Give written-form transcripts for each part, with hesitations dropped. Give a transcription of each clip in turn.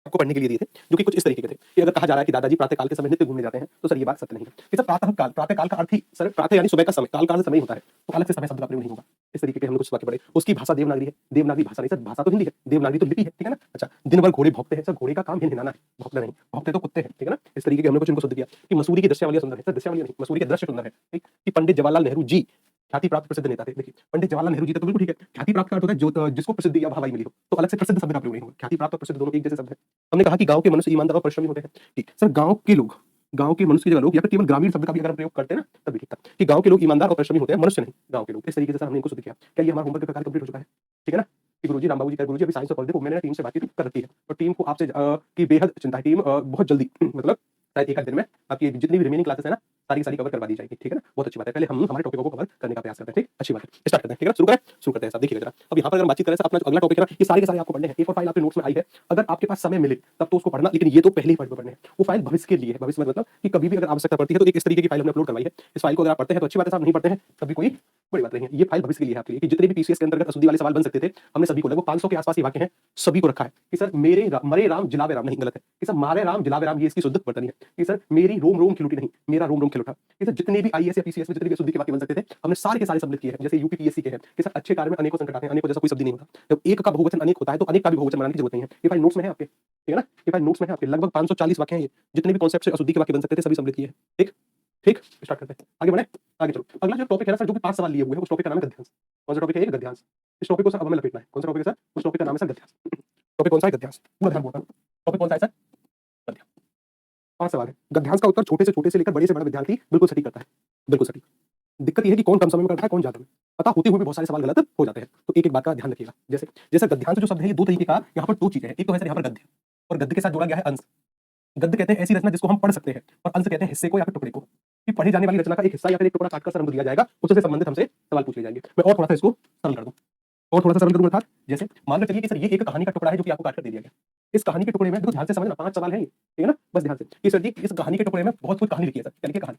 आपको पढ़ने के लिए दिए थे, जो कि कुछ इस तरीके के थे कि अगर कहा जा रहा है कि दादाजी प्रातः काल के समय नित्य घूमने जाते हैं, तो सर ये बात सत्य नहीं है। कि सर प्रातः काल का अर्थ ही सर प्रातः यानी सुबह का समय, काल समय होता है, तो अलग से समय शब्द का प्रयोग नहीं होगा। इस तरीके के हमने कुछ वाक्य पढ़े। उसकी भाषा देवनागरी है, देवनागरी भाषा नहीं सर, भाषा तो हिंदी है, देवनागरी तो लिपि है, ठीक है ना? अच्छा, दिन भर घोड़े भौंकते हैं सर, घोड़े का काम हिनहिनाना है, भौंकना नहीं, भौंकते तो कुत्ते हैं, ठीक है ना? इस तरीके के हमने कुछ इनको शुद्ध किया कि मसूरी की दृश्यावलियां सुंदर है सर, दृश्यावलियां नहीं, मसूरी के दृश्य सुंदर है, ठीक? कि पंडित जवाहरलाल नेहरू जी ख्याति प्राप्त प्रसिद्ध नेता थे। देखिए, पंडित जवाहरलाल नेहरू जी तो बिल्कुल ठीक है, ख्याति प्राप्त का अर्थ होता है जो जिसको प्रसिद्धि या हवाई मिली हो, तो अलग से प्रसिद्ध शब्द का प्रयोग नहीं होगा। ख्याति प्राप्त और प्रसिद्ध दोनों एक जैसे शब्द हैं। हमने कहा कि गाँव के मनुष्य ईमानदार और परिश्रमी होते हैं। ठीक, सर गाँव के मनुष्य की जगह लोग या फिर केवल ग्रामीण शब्द का भी अगर हम प्रयोग करते हैं ना, तब भी ठीक था कि गाँव के लोग ईमानदार और परिश्रमी होते हैं, मनुष्य नहीं, गाँव के लोग। इस तरीके से सर हमने इनको शुद्ध किया। क्या ये हमारा होमवर्क का कार्य कंप्लीट हो चुका है? ठीक है ना? कि गुरुजी रामबाबू जी गुरुजी अभी साइंस और पॉलिटिक्स मैंने टीम से बातचीत कर रखी है और टीम को आपसे की बेहद चिंता है। टीम बहुत जल्दी मतलब शायद एक आध दिन में आपकी जितनी भी रिमेनिंग क्लासेस है ना, सारी की सारी कवर करवा दी जाएगी। ठीक है ना? बहुत अच्छी बात है। पहले हम हमारे टॉपिकों को कवर करने का प्रयास करते हैं। ठीक, अच्छी बात है। स्टार्ट करते हैं। ठीक है ना? शुरू करते हैं साहब। देखिएगा जरा, अब यहाँ पर अगर बातचीत करें अपना जो अगला टॉपिक है ना, ये सारे के सारे आपको पढ़ने हैं। एक और फाइल आपके नोट्स में आई है, अगर आपके पास समय मिले तब तो उसको पढ़ना, लेकिन ये तो पहले ही पढ़ने हैं। वो फाइल भविष्य के लिए है। भविष्य में मतलब कि कभी भी अगर आवश्यकता पड़ती है तो एक इस तरीके की फाइल हमने अपलोड करवाई है। इस फाइल को अगर आप पढ़ते हैं तो अच्छी बात है साहब, नहीं पढ़ते हैं तभी कोई बड़ी बात नहीं है। ये फाइल भविष्य के लिए है आपके लिए कि जितने भी पीसीएस के अंतर्गत अशुद्धि वाले सवाल बन सकते थे, हमने सभी को लगभग 500 के आसपास ये वाक्य हैं, सभी को रखा है कि सर मरे राम जिलावे राम नहीं, गलत है कि सर मारे राम जिलावे राम, ये इसकी शुद्ध वर्तनी है कि सर मेरी रोम रोम खिलुटी नहीं, मेरा रोम रोम खिल उठा। कि सर जितने भी आईएएस या पीसीएस में जितने भी अशुद्धि के वाक्य बन सकते थे, हमने सारे के सारे सम्मिलित किए हैं। जैसे यूपीपीएससी के हैं कि सर अच्छे कार्य में अनेकों संकट आते हैं, अनेकों जैसा कोई शब्द नहीं होता। जब एक का बहुवचन अनेक होता है तो अनेक का भी बहुवचन बनाने की जरूरत नहीं है। ये फाइल नोट्स में है आपके, ठीक है ना? ये फाइल नोट्स में है आपके, लगभग 540 वाक्य हैं। ये जितने भी कॉन्सेप्ट से अशुद्धि के वाक्य बन सकते थे सभी सम्मिलित किए हैं। ठीक ठीक, स्टार्ट करते हैं, आगे बढ़े, आगे चलो। अगला जो टॉपिक है ना सर, जो कि 5 सवाल लिए हुए हैं, उस टॉपिक का नाम है गद्यांश। कौन सा टॉपिक है ये? गद्यांश। इस टॉपिक को सर अब हमें लपेटना है। कौन सा टॉपिक है सर? उस टॉपिक का नाम है सर गद्यांश। टॉपिक कौन सा है? गद्यांश। पूरा ध्यान बोलता हूं, टॉपिक कौन सा है सर? गद्यांश। 5 सवाल है। गद्यांश का उत्तर छोटे से लेकर बड़े से बड़ा विद्यार्थी बिल्कुल सटीक करता है, बिल्कुल सटीक। दिक्कत ये है कि कौन कम समय में करता है, कौन ज्यादा में। पता होते हुए भी बहुत सारे सवाल गलत हो जाते हैं, तो एक एक बात का ध्यान रखिएगा। जैसे जैसे गद्यांश जो शब्द है, ये दो तरीके का, यहाँ पर दो चीजें हैं। एक तो है सर यहाँ पर गद्य, और गद्य के साथ जोड़ा गया है अंश। गद्य कहते हैं ऐसी रचना जिसको हम पढ़ सकते हैं, और अंश कहते हैं हिस्से को या फिर टुकड़े को। कि पढ़ी जाने वाली रचना का एक हिस्सा या फिर एक टुकड़ा काटकर सर हमको दिया जाएगा, उससे संबंधित हमसे सवाल पूछ लिए जाएंगे। मैं और थोड़ा सा इसको सरल कर दूं, और थोड़ा सा सरल करूंगा अर्थात जैसे मान लो चलिए कि सर ये एक कहानी का टुकड़ा है जो कि आपको काटकर दे दिया गया। इस कहानी के टुकड़े में देखो ध्यान से समझना, 5 सवाल है ये, ठीक है ना? बस ध्यान से कि सर जी इस कहानी के टुकड़े में बहुत कुछ कहानी लिखी है सर। क्या लिखी है? कहानी।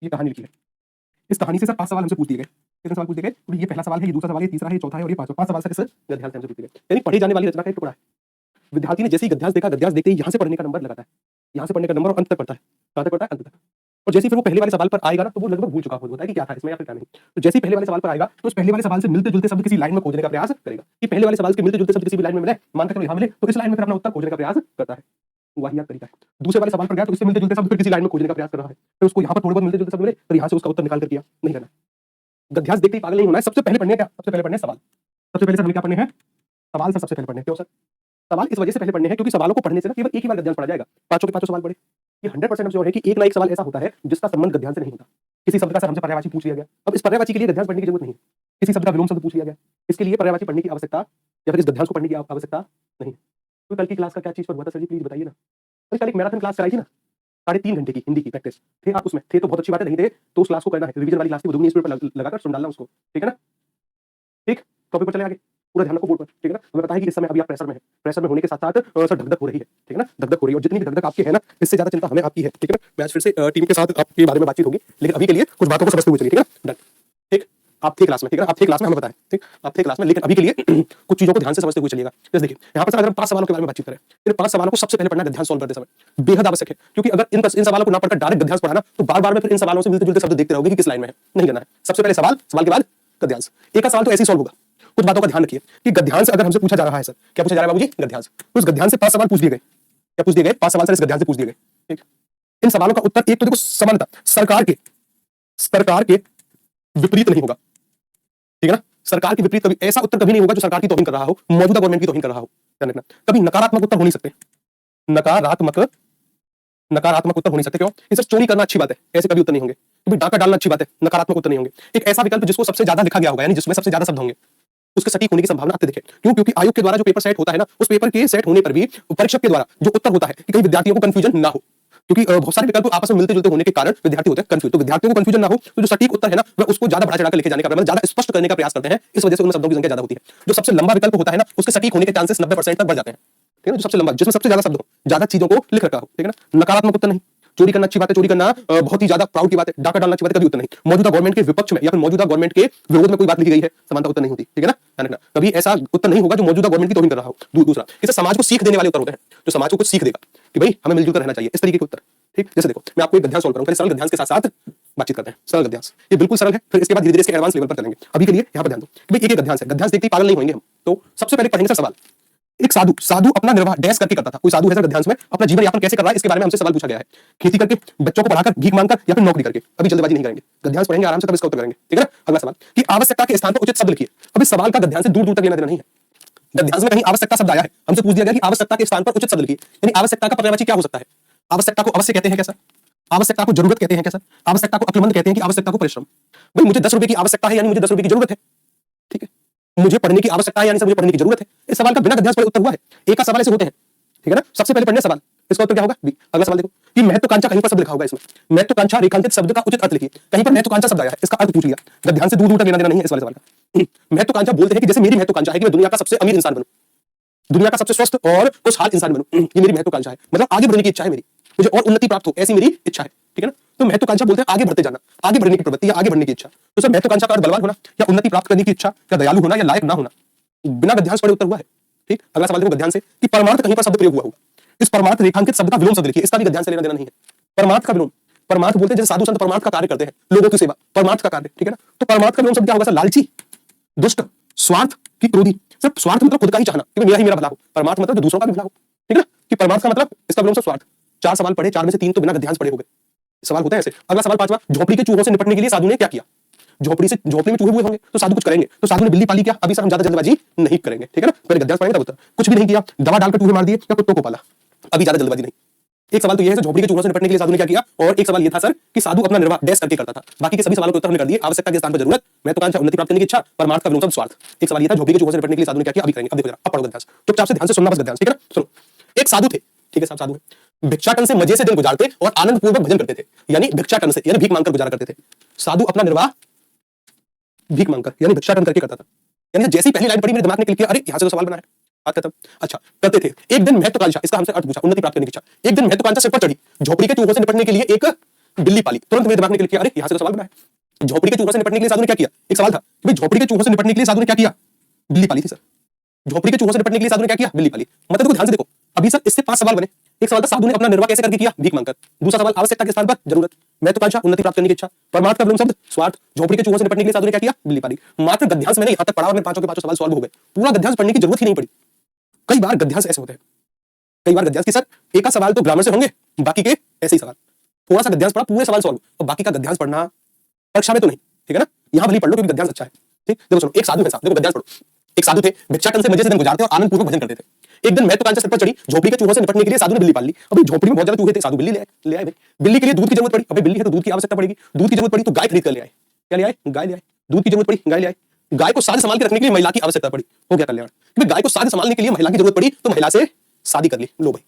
ये कहानी लिखी है। इस कहानी से सर 5 सवाल हमसे पूछ दिए गए। कितने सवाल पूछ दिए गए? तो ये पहला सवाल है, ये दूसरा सवाल है, ये तीसरा है, ये चौथा है और ये पांचवा। 5 सवाल सर गद्यांश से हमसे पूछ दिए गए। यानी पढ़ी जाने वाली रचना का एक टुकड़ा है। विद्यार्थी ने जैसे ही गद्यांश देखा, गद्यांश देखते ही यहाँ से पढ़ने का नंबर लगाता है, यहाँ से पढ़ने का नंबर और अंत तक पढ़ता है। कहाँ तक पढ़ता है? अंत तक। और जैसे ही फिर वो पहले वाले सवाल पर आएगा ना, तो वो लगभग भूल चुका होता है कि क्या था इसमें या फिर क्या नहीं। तो जैसे ही पहले वाले सवाल पर आएगा, तो उस पहले वाले सवाल से मिलते जुलते शब्द किसी लाइन में खोजने का प्रयास करेगा। कि पहले वाले सवाल के मिलते जुलते शब्द किसी भी लाइन में मिले, मान के चलो यहाँ मिले, तो इस लाइन में फिर अपना उत्तर खोजने का प्रयास करता है। वाहियात तरीका है। दूसरे वाले सवाल पर गया तो इससे मिलते जुलते शब्द फिर किसी लाइन में खोजने का प्रयास कर रहा है, फिर उसको यहाँ पर थोड़े बहुत मिलते जुलते शब्द मिले, फिर यहाँ से उसका उत्तर निकाल कर किया। नहीं करना। गद्यांश देखते ही पागल नहीं होना है। सबसे पहले पढ़ने क्या? सबसे पहले पढ़ने सवाल। सबसे पहले सर हमें क्या पढ़ने हैं? सवाल सर सबसे पहले पढ़ने। क्यों सर? सवाल इस वजह से पहले पढ़ने हैं क्योंकि सवालों को पढ़ने से ना केवल एक ही बार गद्यांश पढ़ा जाएगा, पांचों के पांचों सवाल पढ़े। ये 100% श्योर है कि एक ना एक सवाल ऐसा होता है जिसका संबंध गद्यांश से नहीं होता। किसी शब्द का सर हमसे पर्यायवाची पूछ लिया गया, अब इस पर्यायवाची के लिए गद्यांश पढ़ने की जरूरत नहीं है। किसी शब्द का विलोम शब्द पूछ लिया गया, इसके लिए पर्यायवाची पढ़ने की आवश्यकता या फिर इस गद्यांश को पढ़ने की आवश्यकता नहीं है। तो कल की क्लास का क्या चीज पर हुआ था सर जी, प्लीज बताइए ना। तो कल एक मैराथन क्लास कराई थी ना, 3.5 घंटे की हिंदी की प्रैक्टिस थे आप उसमें थे, तो बहुत अच्छी बात है। नहीं थे तो उस क्लास को करना है, रिवीजन वाली क्लास थी, वो दुगनी स्पीड पर लगाकर सुन डालना उसको, ठीक है ना? ठीक, टॉपिक पर चले आगे, पूरा ध्यान रखो बोर्ड पर, ठीक है ना? हमें पता है कि इस समय अभी आप प्रेशर में है, प्रेशर में होने के साथ साथ सर धक-धक हो रही है, ठीक है ना? धक-धक हो रही है, और जितनी भी धक-धक आपकी है ना, इससे ज्यादा चिंता हमें आपकी है, ठीक है ना? मैं आज फिर से टीम के साथ आपके बारे में बातचीत होगी, लेकिन अभी के लिए कुछ बातों को समझते हुए चलिए, ठीक है ना? डन। ठीक, आप थे क्लास में, ठीक है ना? आप थे क्लास में, हमें बताएं, ठीक? आप थे क्लास में, लेकिन अभी के लिए कुछ चीजों को ध्यान से समझते हुए चलिएगा। जैसे देखिए यहाँ पर सर अगर हम 5 सवालों के बारे में बातचीत करें, इन 5 सवालों को सबसे पहले पढ़ना गद्यांश सॉल्व करते समय बेहद आवश्यक है, क्योंकि अगर इन सवालों को ना पढ़कर डायरेक्ट गद्यांश पढ़ाना तो बार-बार में फिर इन सवालों से मिलते जुलते शब्द देखते रहोगे कि किस लाइन में है। नहीं करना है। सबसे पहले सवाल, सवाल के बाद गद्यांश। एक का सवाल तो ऐसे ही सॉल्व होगा। कुछ बातों का ध्यान रखिए कि गद्यांश अगर हमसे पूछा जा रहा है सर, क्या पूछा जा रहा है बाबूजी? गद्यांश। तो उस गद्यांश से 5 सवाल पूछ दिए गए। क्या पूछ दिए गए? 5 सवाल सर इस गद्यांश से पूछ दिए गए। ठीक, इन सवालों का उत्तर एक तो देखो समानता सरकार के विपरीत नहीं होगा, ठीक है ना? सरकार के विपरीत कभी ऐसा उत्तर कभी नहीं होगा जो सरकार की तौहीन कर रहा हो, मौजूदा गवर्नमेंट की तौहीन कर रहा हो। ध्यान रखना, कभी नकारात्मक उत्तर हो नहीं सकते। नकारात्मक उत्तर हो नहीं सकते। क्यों? सर चोरी करना अच्छी बात है, ऐसे कभी उत्तर नहीं होंगे। कभी डाका डालना अच्छी बात है, नकारात्मक उत्तर नहीं होंगे। एक ऐसा विकल्प जिसको सबसे ज्यादा लिखा गया होगा, यानी जिसमें सबसे ज्यादा शब्द होंगे, उसके सटीक होने की संभावना अत्यधिक है। क्यों? क्योंकि आयोग के द्वारा जो पेपर सेट होता है ना, उस पेपर के सेट होने पर भी परीक्षक के द्वारा जो उत्तर होता है कि कहीं विद्यार्थियों को कंफ्यूजन ना हो, क्योंकि बहुत सारे विकल्प आपस में मिलते जुलते होने के कारण विद्यार्थी होते हैं कंफ्यूज। तो विद्यार्थियों को कंफ्यूजन ना हो, तो जो सटीक उत्तर है ना, वह उसको ज्यादा बढ़ा चढ़ाकर लिखे जाने का प्रयास, ज्यादा स्पष्ट करने का प्रयास करते हैं। इस वजह से उनमें शब्दों की संख्या ज्यादा होती है। जो सबसे लंबा विकल्प होता है ना, उसके सटीक होने के चांसेस 90% तक बढ़ जाते हैं, ठीक है ना? जो सबसे लंबा, जिसमें सबसे ज्यादा शब्द हो, ज्यादा चीजों को लिख रखा हो, ठीक है ना? नकारात्मक उत्तर नहीं, चोरी करना अच्छी बात है, चोरी करना बहुत ही ज्यादा प्राउड की बात है, डाका डालना अच्छी बात है, कभी उत्तर नहीं। मौजूदा गवर्नमेंट के विपक्ष में या फिर मौजूदा गवर्नमेंट के विरोध में कोई बात लिखी गई है, समानता उत्तर नहीं होती, ठीक है ना, ध्यान रखना। कभी ऐसा उत्तर नहीं होगा जो मौजूदा गवर्नमेंट की तौहीन कर रहा हो। दूसरा, इसे समाज को सीख देने वाले उत्तर होते हैं, जो समाज को कुछ सीख देगा कि भाई हमें मिलजुल कर रहना चाहिए, इस तरीके के उत्तर। ठीक, जैसे देखो मैं आपको एक गद्यांश सॉल्व करूंगा, सरल गद्यांश के साथ साथ बातचीत करते हैं। सरल गद्यांश ये बिल्कुल सरल है, फिर इसके बाद धीरे धीरे इसके एडवांस लेवल पर चलेंगे। अभी के लिए यहाँ पर ध्यान दो, भाई एक गद्यांश है, गद्यांश देखते ही पागल नहीं होंगे हम। तो सबसे पहले पढ़ेंगे सर सवाल। एक साधु अपना निर्वाह डैश करके करता था। कोई साधु है सर गद्यांश में, अपना जीवन यापन कैसे कर रहा है इसके बारे में हमसे सवाल पूछा गया है। खेती करके, बच्चों को पढ़ाकर, भीख मांगकर या फिर नौकरी करके। अभी जल्दबाजी नहीं करेंगे, गद्यांश पढ़ेंगे आराम से, तब इसका उत्तर करेंगे, ठीक है ना। अगला सवाल कि आवश्यकता के स्थान पर उचित शब्द लिखिए। अब इस सवाल का गद्यांश से दूर दूर तक लेना देना नहीं है। गद्यांश में कहीं आवश्यकता शब्द आया है, हमसे पूछ दिया गया कि आवश्यकता के स्थान पर उचित शब्द लिखिए, यानी आवश्यकता का पर्यायवाची क्या हो सकता है। आवश्यकता को अवश्य कहते हैं क्या सर? आवश्यकता को जरूरत कहते हैं क्या सर? आवश्यकता को अक्लमंद कहते हैं कि आवश्यकता को परिश्रम? भाई मुझे 10 रुपए की आवश्यकता है यानी मुझे 10 रुपए की जरूरत है, ठीक है। मुझे पढ़ने की आवश्यकता है यानी मुझे पढ़ने की जरूरत है। इस सवाल का बिना गद्यांश पढ़े उत्तर हुआ है। एक का सवाल ऐसे होते हैं, ठीक है ना। सबसे पहले पढ़ने सवाल, इसका उत्तर क्या होगा बी। अगला सवाल देखो कि महत्वाकांक्षा, कहीं पर शब्द लिखा होगा इसमें, महत्वाकांक्षा रेखांकित शब्द का उचित अर्थ लिखिए। कहीं पर महत्वाकांक्षा शब्द आया है, इसका अर्थ पूछ लिया, गद्यांश से दूर दूर तक लेना देना नहीं है इस वाले सवाल का। महत्वाकांक्षा बोलते हैं कि जैसे मेरी महत्वाकांक्षा है कि मैं दुनिया का सबसे अमीर इंसान बनूं, दुनिया का सबसे स्वस्थ और खुशहाल इंसान बनूं, ये मेरी महत्वाकांक्षा है, मतलब आगे बढ़ने की इच्छा है मेरी, मुझे और उन्नति प्राप्त हो, ऐसी मेरी इच्छा है, ठीक है ना। तो महत्वाकांक्षा बोलते हैं आगे बढ़ते जाना, आगे बढ़ने की प्रवृत्ति या आगे बढ़ने की इच्छा। तो सर महत्वाकांक्षा का अर्थ बलवान होना या उन्नति प्राप्त करने की इच्छा या दयालु होना या लायक ना होना, बिना गद्यांश पढ़े उत्तर हुआ है। ठीक, अगला सवाल देखो गद्यांश से कि परमार्थ कहीं पर शब्द प्रयोग हुआ होगा, इस परमार्थ रेखांकित शब्द का विलोम शब्द लिखिए। इसका भी गद्यांश से लेना देना नहीं है। परमार्थ का विलोम, परमार्थ बोलते हैं जैसे साधु संत परमार्थ का कार्य करते हैं, लोगों की सेवा, परमार्थ का कार्य, ठीक है ना। तो परमार्थ का विलोम शब्द क्या होगा सर? लालची, दुष्ट, स्वार्थ की क्रोधी। सर स्वार्थ मतलब खुद का ही चाहना कि मेरा ही मेरा भला हो, परमार्थ मतलब दूसरों का भी भला हो, ठीक है ना। कि परमार्थ का मतलब इसका विलोम स्वार्थ। 4 सवाल पढ़े, 4 में से 3 तो बिना गद्यांश पढ़े हो गए। सवाल होता है ऐसे। अगला सवाल 5वां, झोपड़ी के चूहों से निपटने के लिए साधु ने क्या किया। झोपड़ी में चूहे हुए होंगे तो साधु कुछ करेंगे, तो साधु ने बिल्ली पाली क्या। अभी सर हम ज्यादा जल्दबाजी नहीं करेंगे, ठीक है ना, पहले गद्यांश पढ़ेंगे तब उत्तर। कुछ भी नहीं किया, दवा डालकर चूहे मार दिए या कुत्तों को पाला, अभी ज्यादा जल्दबाजी नहीं। एक सवाल तो ये है झोपड़ी के चूहों से निपटने के लिए साधु ने क्या किया, और एक सवाल ये था सर कि साधु अपना निर्वाह डैश करके करता था। बाकी के सभी सवालों के उत्तर हमने कर दिए। आवश्यकता के स्थान पर जरूरत, महत्वाकांक्षा उन्नति प्राप्त करने की इच्छा, परमार्थ का विलोम शब्द स्वार्थ। एक सवाल ये था झोपड़ी के चूहों से निपटने के लिए साधु ने क्या किया, अभी करेंगे। अब देखो जरा, अब पढ़ो गद्यांश, चुपचाप से ध्यान से सुनना बस गद्यांश, ठीक है ना। सुनो, एक साधु थे, ठीक है साहब, साधु है, भिक्षाटन से मजे से दिन गुजारते और आनंद पूर्वक भजन करते थे, यानी भिक्षाटन से यानी भीख मांगकर गुजारा करते थे। साधु अपना निर्वाह भीख मांगकर यानी भिक्षाटन करके करता था। यानी जैसी पहली लाइन पढ़ी मेरे दिमाग ने क्लिक किया, अरे यहां से तो सवाल बना है, बात खत्म। अच्छा, करते थे। एक दिन महत्वाकांक्षा, इसका हमसे अर्थ पूछा, उन्नति प्राप्त करने की इच्छा। एक दिन महत्वाकांक्षा सिर पर चढ़ी, झोपड़ी के चूहों से निपटने के लिए एक बिल्ली पाली। तुरंत मेरे दिमाग ने क्लिक किया, अरे यहां से तो सवाल बना है। झोपड़ी के चूहों से निपटने के लिए साधु ने क्या किया। एक सवाल था कि भाई झोपड़ी के चूहों से निपटने के लिए साधु ने क्या किया, बिल्ली पाली थी सर। झोपड़ी के चूहों से निपटने के लिए साधु ने क्या किया, बिल्ली पाली। मतलब देखो ध्यान से देखो, अभी सर इससे 5 सवाल बने। एक सवाल था साधु ने अपना निर्वाह कैसे करके किया, भीख मांगकर। दूसरा सवाल आवश्यकता के स्थान पर जरूरत, महत्वाकांक्षा उन्नति प्राप्त करने की इच्छा, परमार्थ का विलोम शब्द स्वार्थ, झोपड़ी के चूहों से निपटने के लिए साधु ने क्या किया, बिल्ली पाली। मात्र गद्यांश मैंने यहां तक पढ़ा और मेरे पांचों के पांचों सवाल सॉल्व हो गए। पूरा गद्यांश पढ़ने की जरूरत ही नहीं पड़ी। कई बार गद्यांश ऐसे होते हैं, कई बार गद्यांश की सर एक का सवाल तो ग्रामर से होंगे, बाकी के ऐसे ही सवाल। थोड़ा सा गद्यांश पढ़ा, पूरे सवाल सॉल्व, और बाकी का गद्यांश पढ़ना परीक्षा में तो नहीं, ठीक है ना। यहां भले पढ़ लो क्योंकि गद्यांश अच्छा है। ठीक, देखो सुनो, एक साधु है साहब, देखो गद्यांश पढ़ो। एक साधु थे, भिक्षाटन से मजे से दिन गुजारते और आनंद पूर्वक भजन करते थे। एक दिन महत्वाकांक्षा सिर पर चढ़ी, झोपड़ी के चूहों से निपटने के लिए साधु ने बिल्ली पाल ली। अभी झोपड़ी में बहुत ज्यादा चूहे थे, साधु बिल्ली ले आए भाई। बिल्ली के लिए दूध की जरूरत पड़ी, अभी बिल्ली है तो दूध की आवश्यकता पड़ेगी। दूध की जरूरत पड़ी तो गाय खरीद कर ले आए। क्या ले आए, गाय ले आए। दूध की जरूरत पड़ी, गाय ले आए। गाय को साथ संभाल के रखने के लिए महिला की आवश्यकता पड़ी, हो गया कल्याण। गाय को साथ संभालने के लिए महिला की जरूरत पड़ी तो महिला से शादी कर ली। लो भाई,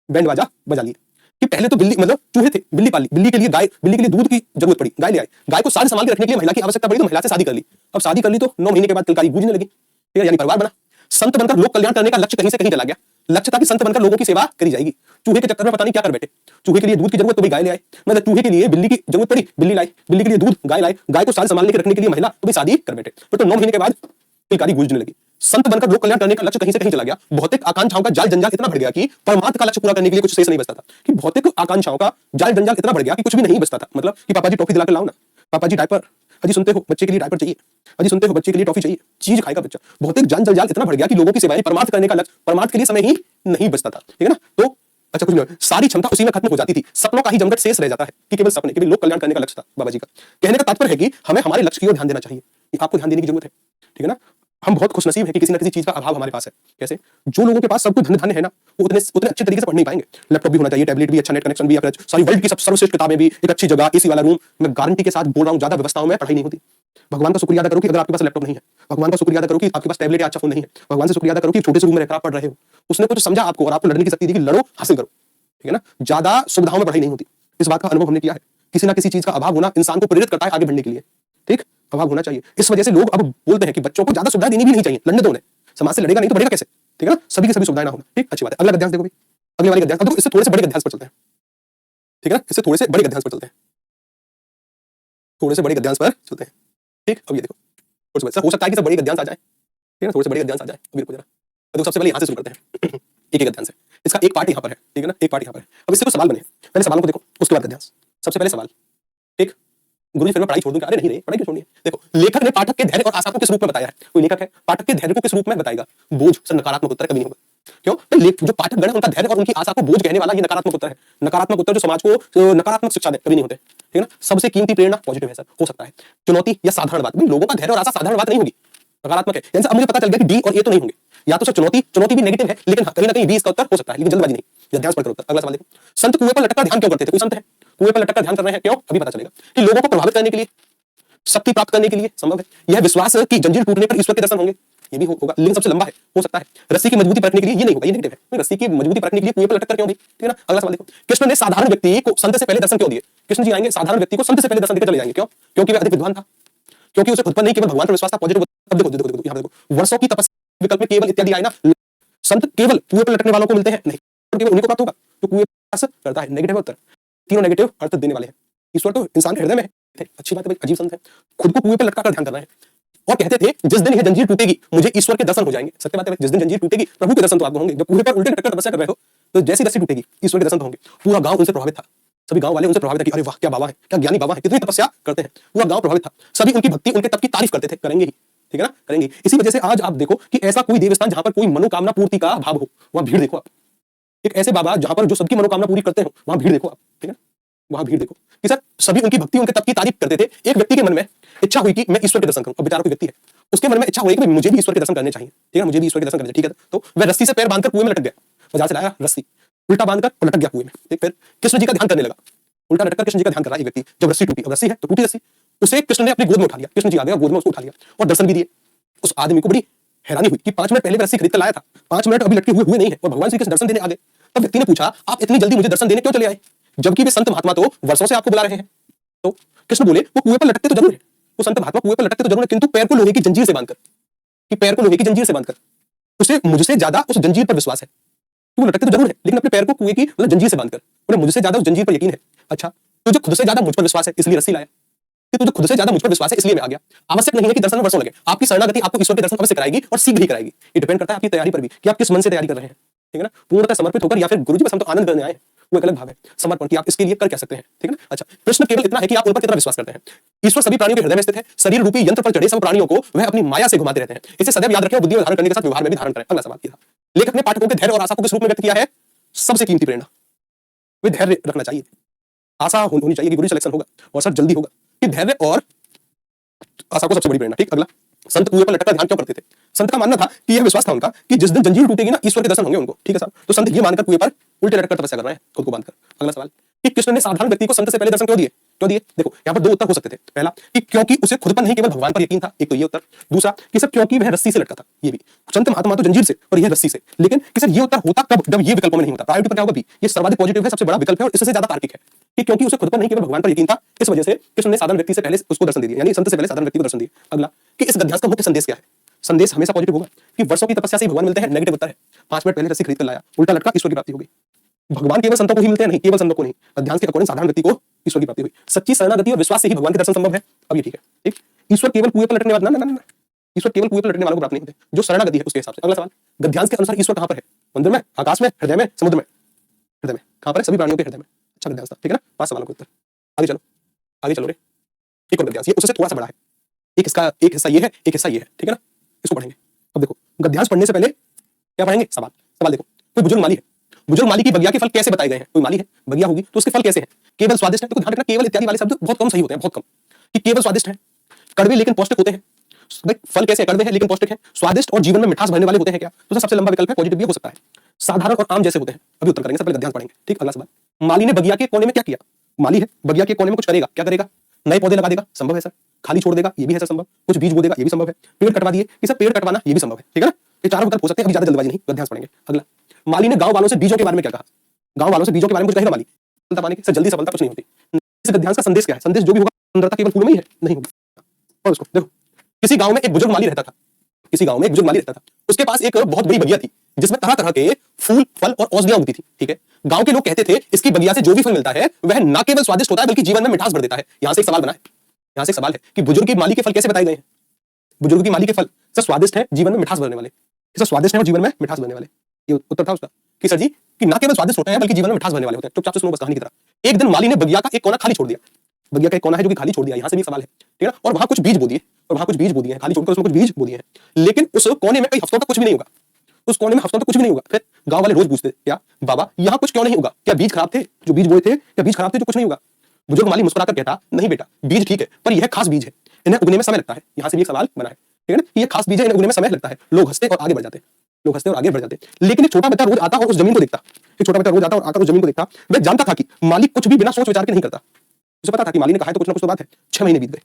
बैंड बाजा बजा लिए कि पहले तो बिल्ली मतलब चूहे थे, बिल्ली पाली, बिल्ली के लिए गाय, बिल्ली के लिए दूध की जरूरत पड़ी, गाय ले आए। गाय को साथ संभाल के रखने के लिए महिला की आवश्यकता पड़ी तो महिला से शादी कर ली। अब शादी कर ली तो 9 महीने के बाद किलकारी गूंजने लगी, ठीक है, यानी परिवार बना। संत बनकर लोक कल्याण करने का लक्ष्य कहीं से कहीं चला गया। लक्ष्य था कि संत बनकर लोगों की सेवा करी जाएगी। चूहे के चक्कर में पता नहीं क्या कर बैठे। चूहे के लिए दूध की जरूरत तो भाई गाय ले आए, मतलब चूहे के लिए बिल्ली की जरूरत पड़ी, बिल्ली लाई। बिल्ली के लिए दूध, गाय लाई। गाय को साथ संभालने के रखने के लिए महिला, तो भी शादी कर बैठे। फिर तो 9 महीने के बाद किलकारी गूंजने लगी। संत बनकर लोक कल्याण करने का लक्ष्य कहीं से कहीं चला गया। भौतिक आकांक्षाओं का जाल जंजाल इतना बढ़ गया कि परमार्थ का लक्ष्य पूरा करने के लिए कुछ शेष नहीं बचता था। कि भौतिक आकांक्षाओं का जाल जंजाल इतना बढ़ गया कि कुछ भी नहीं बचता था। मतलब कि पापा जी टॉफी दिलाकर लाओ ना, पापा जी डायपर, अजी सुनते हो बच्चे के लिए डायपर चाहिए, अजी सुनते हो बच्चे के लिए टॉफी चाहिए, चीज खाएगा बच्चा। भौतिक जाल जंजाल इतना बढ़ गया कि लोगों की सेवाएं परमार्थ करने का लक्ष्य, परमार्थ के लिए समय ही नहीं बचता था, ठीक है ना। तो अच्छा कुछ नहीं, सारी क्षमता उसी में खत्म हो जाती थी। सपनों का ही जमघट शेष रह जाता है कि केवल सपने, केवल लोक कल्याण करने का लक्ष्य था बाबा जी का। कहने का तात्पर्य है कि हमें हमारे लक्ष्य की ओर ध्यान देना चाहिए, आपको ध्यान देने की जरूरत है, ठीक है ना। हम बहुत खुशनसीब हैं कि किसी न किसी चीज का अभाव हमारे पास है। कैसे, जो लोगों के पास सब कुछ धन धन है ना, वो उतने अच्छे तरीके से पढ़ नहीं पाएंगे। लैपटॉप भी होना चाहिए, टैबलेट भी, अच्छा नेट कनेक्शन भी, या फिर सारी वर्ल्ड की सब सर्वश्रेष्ठ किताबें भी, एक अच्छी जगह, एसी वाला रूम। मैं गारंटी के साथ बोल रहा हूं, ज्यादा व्यवस्थाओं में पढ़ाई नहीं होती। भगवान का शुक्रिया अदा करो कि अगर आपके पास लैपटॉप नहीं है, भगवान का शुक्रिया अदा करो कि आपके पास टैबलेट या अच्छा फोन नहीं है, भगवान से शुक्रिया अदा करो कि छोटे से रूम में रहकर आप पढ़ रहे हो। उसने कुछ समझा आपको और आपको लड़ने की शक्ति दी कि लड़ो, हासिल करो, ठीक है ना। ज्यादा सुविधाओं में पढ़ाई नहीं होती, इस बात का अनुभव हमने किया है। किसी ना किसी चीज का अभाव होना इंसान को प्रेरित करता है आगे बढ़ने के लिए, ठीक, अभाव होना चाहिए। इस वजह से लोग अब बोलते हैं कि बच्चों को ज्यादा सुविधा देनी भी नहीं चाहिए, लड़ने दो उन्हें, समाज से लड़ेगा नहीं तो बढ़ेगा कैसे, ठीक है ना। सभी की सभी सुविधाएं ना होना, ठीक, अच्छी बात है। अगला गद्यांश देखो भाई, अगले वाले गद्यांश, अब देखो इससे थोड़े से बड़े गद्यांश पर चलते हैं। ठीक है ना। इससे थोड़े से बड़े गद्यांश पर चलते हैं, थोड़े से बड़े गद्यांश पर चलते हैं। ठीक, अब ये देखो थोड़े से बड़े, हो सकता है कि सब बड़े गद्यांश आ जाए, ठीक है ना, थोड़े से बड़े गद्यांश आ जाए। अभी रुको जरा, तो सबसे पहले यहाँ से शुरू करते हैं एक एक गद्यांश से। इसका एक पार्ट यहाँ पर है, ठीक है ना, एक पार्ट यहाँ पर है। अब इससे कुछ सवाल बने, पहले सवालों को देखो, उसके बाद गद्यांश। सबसे पहले सवाल, ठीक गुरुजी फिर मैं पढ़ाई छोड़ दूं क्या? अरे नहीं रे, पढ़ाई क्यों छोड़नी है? देखो, लेखक ने पाठक के धैर्य और आशा को किस रूप में बताया है? कोई लेखक है, पाठक के धैर्य को किस रूप में बताएगा? बोझ। सर नकारात्मक उत्तर कभी नहीं होगा। क्यों? तो जो पाठक गण है उनका धैर्य और उनकी आशा को बोझ कहने वाला ये नकारात्मक उत्तर है। नकारात्मक उत्तर जो समाज को नकारात्मक शिक्षा दे कभी नहीं होते, ठीक है ना। सबसे कीमती प्रेरणा पॉजिटिव है सर, हो सकता है। चुनौती या साधारण बात, लोगों का धैर्य और आशा साधारण बात नहीं होगी, नकारात्मक है। यानी अब मुझे पता चल गया कि डी और ए तो नहीं होंगे, या तो सर चुनौती भी नेगेटिव है, लेकिन कहीं ना कहीं बी इसका उत्तर हो सकता है, लेकिन जल्दबाजी नहीं। ध्यान पढ़कर उत्तर। अगला सवाल देखो, संत कुएं पर लटक कर ध्यान क्यों करते थे? कोई संत है कुएं पर लटक कर ध्यान कर रहे हैं, क्यों? अभी पता चलेगा। कि लोगों को प्रभावित करने के लिए, शक्ति प्राप्त करने के लिए, संभव है। यह विश्वास की जंजीर टूटने पर ईश्वर के दर्शन होंगे, ये भी होगा, लेकिन सबसे लंबा है, हो सकता है। रस्सी की मजबूती परखने के लिए, ये नहीं होगा, ये नेगेटिव है। रस्सी की मजबूती परखने के लिए कुएं पर लटक कर क्यों भी, ठीक है ना। अगला सवाल देखो, कृष्ण ने साधारण व्यक्ति को संत से पहले दर्शन क्यों दिए? कृष्ण जी आएंगे, साधारण व्यक्ति को संत से पहले दर्शन देकर चले जाएंगे, क्यों? क्योंकि वह अधिक विद्वान था, क्योंकि उसे खुद पर नहीं केवल भगवान पर विश्वास था, पॉजिटिव। अब देखो देखो देखो, यहाँ देखो, वर्षों की तपस्या विकल्प में केवल इत्यादि आए ना, संत केवल कुएं पर लटकने वालों को मिलते हैं, नहीं, केवल उन्हीं को प्राप्त होगा जो कुएं पर करता है। नेगेटिव उत्तर, तीनों नेगेटिव अर्थ देने वाले हैं। ईश्वर तो इंसान के हृदय में है, अच्छी बात है भाई, अजीब संत है, खुद को कुएं पर लटका कर ध्यान कर रहे हैं और कहते थे जिस दिन यह जंजीर टूटेगी मुझे ईश्वर के दर्शन हो जाएंगे। सत्य बात है, जिस दिन जंजीर टूटेगी प्रभु के दर्शन तो आपको होंगे। जब कुएं पर उल्टे लटक कर तपस्या कर रहे हो तो जैसी रस्सी टूटेगी ईश्वर के दर्शन तो होंगे। पूरा गांव उनसे प्रभावित था, सभी गांव वाले उनसे प्रभावित थे कि अरे वाह क्या बाबा है, क्या ज्ञानी बाबा है, कितनी तपस्या करते हैं। पूरा गांव प्रभावित था, सभी उनकी भक्ति उनके तप की तारीफ करते थे, करेंगे ही, ठीक है ना, करेंगे। इसी वजह से आज आप देखो कि ऐसा कोई देवस्थान जहां पर कोई मनोकामना पूर्ति का भाव हो, वहां भीड़ देखो आप। एक ऐसे बाबा जहां पर जो सबकी मनोकामना पूरी करते हो, वहां भीड़ देखो आप, ठीक है, वहां भीड़ देखो कि सर सभी उनकी भक्ति उनके तप की तारीफ करते थे। एक व्यक्ति के मन में इच्छा हुई कि मैं ईश्वर के दर्शन करूं, अब बेचारा कोई व्यक्ति है, उसके मन में इच्छा हुई कि मुझे भी ईश्वर के दर्शन करने चाहिए, ठीक है, मुझे भी ईश्वर के दर्शन करने, ठीक है। तो वह रस्सी से पैर बांधकर कुएं में लटक गया, बाजार से लाया रस्सी, उल्टा बांधकर और लटक गया कुएं में। फिर कृष्ण जी का ध्यान करने लगा, उल्टा लटकर कृष्ण जी का ध्यान कर रहा है एक व्यक्ति। जब रस्सी टूटी, अब रस्सी है तो टूटी रस्सी, उसे कृष्ण ने अपनी गोद में उठा लिया। कृष्ण जी आ गए, गोद में उसको उठा लिया और दर्शन भी दिए। उस आदमी को बड़ी हैरानी हुई कि 5 मिनट पहले रस्सी खरीद कर लाया था, 5 मिनट अभी लटके हुए नहीं है और भगवान श्री कृष्ण दर्शन देने आ गए। तब व्यक्ति ने पूछा आप इतनी जल्दी मुझे दर्शन देने क्यों चले आए, जबकि वे संत महात्मा तो वर्षों से आपको बुला रहे हैं। तो कृष्ण बोले वो कुएं पर लटकते तो जरूर है, वो संत महात्मा कुएं पर लटकते तो जरूर है, किंतु पैर को लोहे की जंजीर से बांधकर, कि पैर को लोहे की जंजीर से बांधकर उसे मुझसे ज्यादा उस जंजीर पर विश्वास है। वो लटकते तो जरूर है लेकिन अपने पैर को कुएं की मतलब जंजीर से बांधकर, उन्हें मुझसे ज्यादा उस जंजीर पर यकीन है। अच्छा, तुझे खुद से ज्यादा मुझ पर विश्वास है इसलिए रस्सी लाया, कि तुझे खुद से ज्यादा मुझ पर विश्वास है इसलिए मैं आ गया। आवश्यक नहीं है कि दर्शन में वर्षों लगे, आपकी शरणागति आपको ईश्वर के दर्शन अवश्य कराएगी और शीघ्र ही कराएगी। ये डिपेंड करता है आपकी तैयारी पर भी कि आप किस मन से तैयारी कर रहे हैं, ठीक है ना, पूर्णतः समर्पित होकर या फिर गुरुजी बस हम तो आनंद करने आए हैं, वो एक अलग भाव है। समर्पण की आप इसके लिए कर क्या सकते हैं, ठीक है ना। अच्छा, प्रश्न केवल इतना है कि आप उन पर कितना विश्वास करते हैं। ईश्वर सभी प्राणियों के हृदय में स्थित है, शरीर रूपी यंत्र पर चढ़े सब प्राणियों को वह अपनी माया से घुमाते रहते हैं। इसे सदैव याद रखें और बुद्धि में धारण करने के साथ व्यवहार में भी धारण करें। अगला सवाल किया, लेखक ने पाठकों के धैर्य और आशा को किस रूप में व्यक्त किया है? सबसे कीमती प्रेरणा, वे धैर्य रखना चाहिए, आशा होनी चाहिए कि गुरु सिलेक्शन होगा और सर जल्दी होगा, कि धैर्य और आशा को सबसे बड़ी प्रेरणा। ठीक, अगला, संत कुएं पर लटककर ध्यान क्यों करते थे? संत का मानना था कि यह विश्वास था उनका कि जिस दिन जंजीर टूटेगी ना ईश्वर के दर्शन होंगे उनको, ठीक है साहब। तो संत ये मानकर कुएं पर उल्टे लटककर तपस्या कर रहे हैं खुद को बांधकर। अगला सवाल, कि कृष्ण ने साधारण व्यक्ति को संत से पहले दर्शन क्यों दिए? क्यों दिए? देखो यहाँ पर दो उत्तर हो सकते थे। पहला कि क्योंकि उसे खुद पर नहीं केवल भगवान पर यकीन था, एक तो ये उत्तर। दूसरा कि सर क्योंकि वह रस्सी से लटका था, ये भी। संत महात्मा तो जंजीर से और यह रस्सी से, लेकिन कि सर ये उत्तर होता कब? जब ये विकल्पों में नहीं होता। प्रायोरिटी पर क्या होगा? बी। ये सर्वाधिक पॉजिटिव है, सबसे बड़ा विकल्प है और इससे ज्यादा तार्किक है कि क्योंकि उसे खुद पर नहीं केवल भगवान पर यकीन था, इस वजह से कृष्ण ने साधारण व्यक्ति से पहले उसको दर्शन दे दिया, यानी संत से पहले साधारण व्यक्ति को दर्शन दिए। अगला कि इस गद्यांश का मुख्य संदेश क्या है? संदेश हमेशा पॉजिटिव होगा कि वर्षों की तपस्या से भगवान मिलते हैं। नेगेटिव उत्तर है 5 मिनट पहले रस्सी खरीद कर लाया, उल्टा लटका, ईश्वर की प्राप्ति होगी। भगवान केवल संतों को ही मिलते हैं, नहीं, केवल संतों को नहीं। अध्यात्म के अकॉर्डिंग साधारण व्यक्ति को ईश्वर की प्राप्ति हुई। सच्ची शरणागति और विश्वास से ही भगवान के दर्शन संभव है। अब ये ठीक है, ठीक। ईश्वर केवल कुएं पर लटकने वाला ना, ईश्वर केवल कुएं पर लटकने वालों को प्राप्त नहीं होते, जो शरणागति है उसके हिसाब से। अगला सवाल, गद्यांश के अनुसार ईश्वर कहां पर है? मंदिर में, आकाश में, हृदय में, समुद्र में? हृदय में। कहां पर है? सभी प्राणियों के हृदय में। अच्छा गद्यांश था, ठीक है ना। 5 सवालों के उत्तर। आगे चलो, आगे चलो रे। एक और गद्यांश, ये उससे थोड़ा सा बड़ा है। एक इसका एक हिस्सा ये है, एक हिस्सा ये है, ठीक है ना। इसको पढ़ेंगे। अब देखो, गद्यांश पढ़ने से पहले क्या पढ़ेंगे? सवाल। सवाल देखो, कोई बुजुर्ग माली है, बुजुर्ग माली की बगिया के फल कैसे बताए गए हैं? कोई माली है, बगिया होगी, तो उसके फल कैसे हैं? केवल स्वादिष्ट है। तो ध्यान रखना, केवल इत्यादि वाले शब्द बहुत कम सही होते हैं, बहुत कम। कि केवल स्वादिष्ट है, कड़वे लेकिन पौष्टिक होते हैं। भाई फल कैसे? कड़वे हैं लेकिन पौष्टिक हैं, स्वादिष्ट और जीवन में मिठास भरने वाले होते हैं क्या? तो सबसे लंबा विकल्प है, पॉजिटिव भी हो सकता है। साधारण और आम जैसे होते हैं। अभी उत्तर करेंगे, सबसे पहले गद्यांश पढ़ेंगे। ठीक, अगला सवाल, माली ने बगिया के कोने में क्या किया? माली है, बगिया के कोने में कुछ करेगा, क्या करेगा? नए पौधे लगा देगा, संभव है सर। खाली छोड़ देगा, ये भी है सर संभव। कुछ बीज बो देगा, ये भी संभव है। पेड़ कटवा दिए, ये सब पेड़ कटवाना ये भी संभव है, ठीक है ना। ये चारों विकल्प हो सकते हैं, अभी ज्यादा जल्दबाजी नहीं, गद्यांश पढ़ेंगे। अगला, माली ने गांव वालों से बीजों के बारे में क्या कहा? गांव वालों से बीजों के बारे में कुछ कहेगा माली? सफलता पाने की सर जल्दी सफलता कुछ नहीं होती। इस गद्यांश का संदेश क्या है? संदेश जो भी होगा सुंदरता केवल फूल में ही है, नहीं होगी। और उसको देखो, किसी गांव में एक बुजुर्ग माली रहता था, किसी गांव में एक बुजुर्ग माली रहता था। उसके पास एक बहुत बड़ी बगिया थी जिसमें तरह तरह के फूल, फल और औषधियां उगती थी। ठीक है, गांव के लोग कहते थे इसकी बगिया से जो भी फल मिलता है वह न केवल स्वादिष्ट होता है बल्कि जीवन में मिठास भर देता है। यहां से एक सवाल बना है, यहां से एक सवाल है कि बुजुर्ग की माली के फल कैसे बताए गए हैं? बुजुर्ग की माली के फल सर स्वादिष्ट है, जीवन में मिठास भरने वाले। सर स्वादिष्ट है और जीवन में मिठास भरने वाले, ये उत्तर था उसका कि सर जी कि न केवल स्वादिष्ट होते हैं बल्कि जीवन में मिठास भरने वाले होते हैं। चुपचाप से सुनो बस कहानी की तरह। एक दिन माली ने बगिया का एक कोना खाली छोड़ दिया। बगिया का एक कोना है जो कि खाली छोड़ दिया, यहां से भी सवाल है। ठीक है ना, और वहां कुछ बीज बो दिए, और वहां कुछ बीज बो दिए खाली छोड़कर, उसमें कुछ बीज बो दिए हैं। लेकिन उस कोने में कई हफ्तों तक कुछ भी नहीं होगा। उस कोने में हफ्तों तक कुछ भी नहीं होगा। फिर गांव वाले रोज पूछते क्या बाबा यहाँ कुछ क्यों नहीं होगा? क्या बीज खराब थे जो बीज बोए थे? क्या बीज खराब थे जो कुछ नहीं होगा? बुजुर्ग माली मुस्कुराकर कहता नहीं बेटा, बीज ठीक है पर यह खास बीज है, इन्हें उगने में समय लगता है। यहां से भी एक सवाल बना है। ठीक है ना, ये खास बीज है, इन्हें उगने में समय लगता है। लोग हंसते और आगे बढ़ जाते, लोग हंसते और आगे बढ़ जाते। लेकिन एक छोटा बच्चा रोज आता और उस जमीन को देखता, एक छोटा बच्चा रोज आता और आकर उस जमीन को देखता। वह जानता था कि मालिक कुछ भी बिना सोच विचार के नहीं करता। उसे पता था कि माली ने कहा है तो कुछ ना कुछ तो बात है। 6 महीने बीत गए,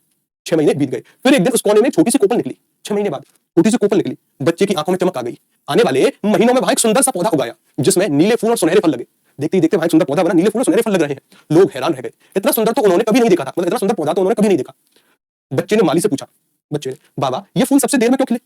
6 महीने बीत गए। फिर एक दिन उस कोने में छोटी सी कोपल निकली। 6 महीने बाद छोटी सी कोपल निकली। बच्चे की आंखों में चमक आ गई। आने वाले महीनों में वहां एक सुंदर सा पौधा उगाया जिसमें नीले फूल और सुनहरे फल लगे। देखते ही देखते वहां एक सुंदर पौधा बना, नीले फूल और सुनहरे फल लग रहे हैं। लोग हैरान रह गए, इतना सुंदर तो उन्होंने कभी नहीं देखा था, मतलब इतना सुंदर पौधा तो उन्होंने कभी नहीं देखा। बच्चे ने माली से पूछा, बच्चे ने बाबा ये फूल सबसे देर में क्यों खिले?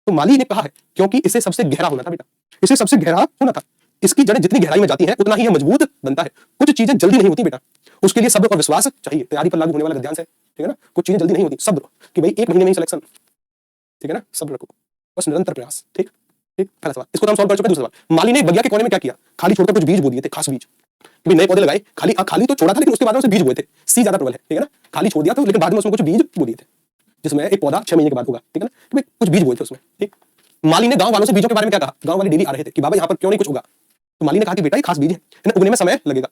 तो माली ने कहा है क्योंकि इसे सबसे गहरा होना था बेटा, इसे सबसे गहरा होना था। इसकी जड़ें जितनी गहराई में जाती हैं उतना ही यह मजबूत बनता है। कुछ चीजें जल्दी नहीं होती बेटा, उसके लिए सब्र और विश्वास चाहिए। तैयारी पर लागू होने वाला गद्यांश है। ठीक है ना, कुछ चीजें जल्दी नहीं होती, सब्र कि भाई 1 महीने में ही सिलेक्शन। ठीक है ना, सब्र रखो, बस निरंतर प्रयास। ठीक ठीक, पहला सवाल इसको तो हम सॉल्व कर चुके हैं। दूसरा सवाल, माली ने बगिया के कोने में क्या किया? खाली छोड़कर कुछ बीज बो दिए थे, खास बीज कि नए पौधे लगाए। खाली खाली तो छोड़ा था लेकिन उसके बाद उसे बीज बोए थे। सी ज्यादा प्रबल है। ठीक है ना, खाली छोड़ दिया था लेकिन बाद में उसमें कुछ बीज बो दिए थे जिसमें एक पौधा 6 महीने के बाद होगा। ठीक है ना, कुछ बीज बोए थे उसमें। ठीक, माली ने गांव वालों से बीजों के बारे में क्या कहा? गांव वाले डेली आ रहे थे कि बाबा यहाँ पर क्यों नहीं कुछ होगा? तो माली ने कहा कि बेटा ये खास बीज है, इन्हें उगने में समय लगेगा।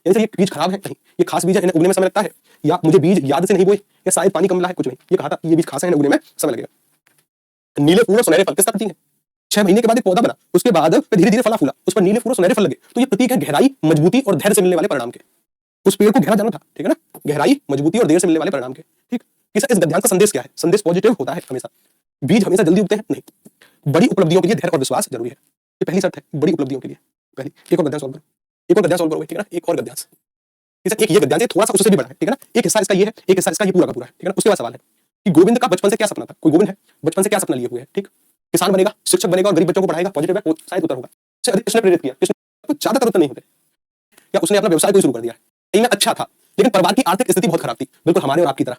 यानी ये बीज खराब है नहीं, ये खास बीज है, इन्हें उगने में समय लगता है। या मुझे बीज याद से नहीं बोए, या शायद पानी कम मिला है, कुछ नहीं। ये कहा था ये बीज खास है, इन्हें उगने में समय लगेगा। नीले फूल और सुनहरे फल किसका प्रतीक है? 6 महीने के बाद एक पौधा बना, उसके बाद धीरे धीरे फला फूला, उस पर नीले फूल और सुनहरे फल लगे। तो ये प्रतीक है गहराई, मजबूती और धैर्य से मिलने वाले परिणाम के। उस पेड़ को गहरा जाना था। ठीक है ना, गहराई, मजबूती और देर से मिलने वाले परिणाम के। ठीक, इस गद्यांश का संदेश क्या है? संदेश पॉजिटिव होता है हमेशा। बीज हमेशा जल्दी उगते हैं नहीं, बड़ी उपलब्धियों के लिए धैर्य और विश्वास जरूरी है। ये पहली शर्त है, बड़ी उपलब्धियों के लिए। पहली, एक और गद्यांश सॉल्व करो, एक और गद्यांश सॉल्व करो। ठीक है ना, एक और गद्यांश, एक ये गद्यांश है, थोड़ा सा उससे भी बड़ा है। ठीक है ना, एक हिस्सा इसका ये है, एक हिस्सा इसका ये पूरा का पूरा है। ठीक है ना, उसके बाद सवाल है कि गोविंद का बचपन से क्या सपना था? कोई गोविंद है, बचपन से क्या सपना लिए हुए है? ठीक, किसान बनेगा, शिक्षक बनेगा और गरीब बच्चों को पढ़ाएगा, पॉजिटिव है, शायद उत्तर होगा। किसने प्रेरित किया? किसने? ज्यादातर उत्तर नहीं होते। या उसने अपना व्यवसाय कोई शुरू कर दिया? सही में अच्छा था लेकिन परिवार की आर्थिक स्थिति बहुत खराब थी, बिल्कुल हमारे और आपकी तरह।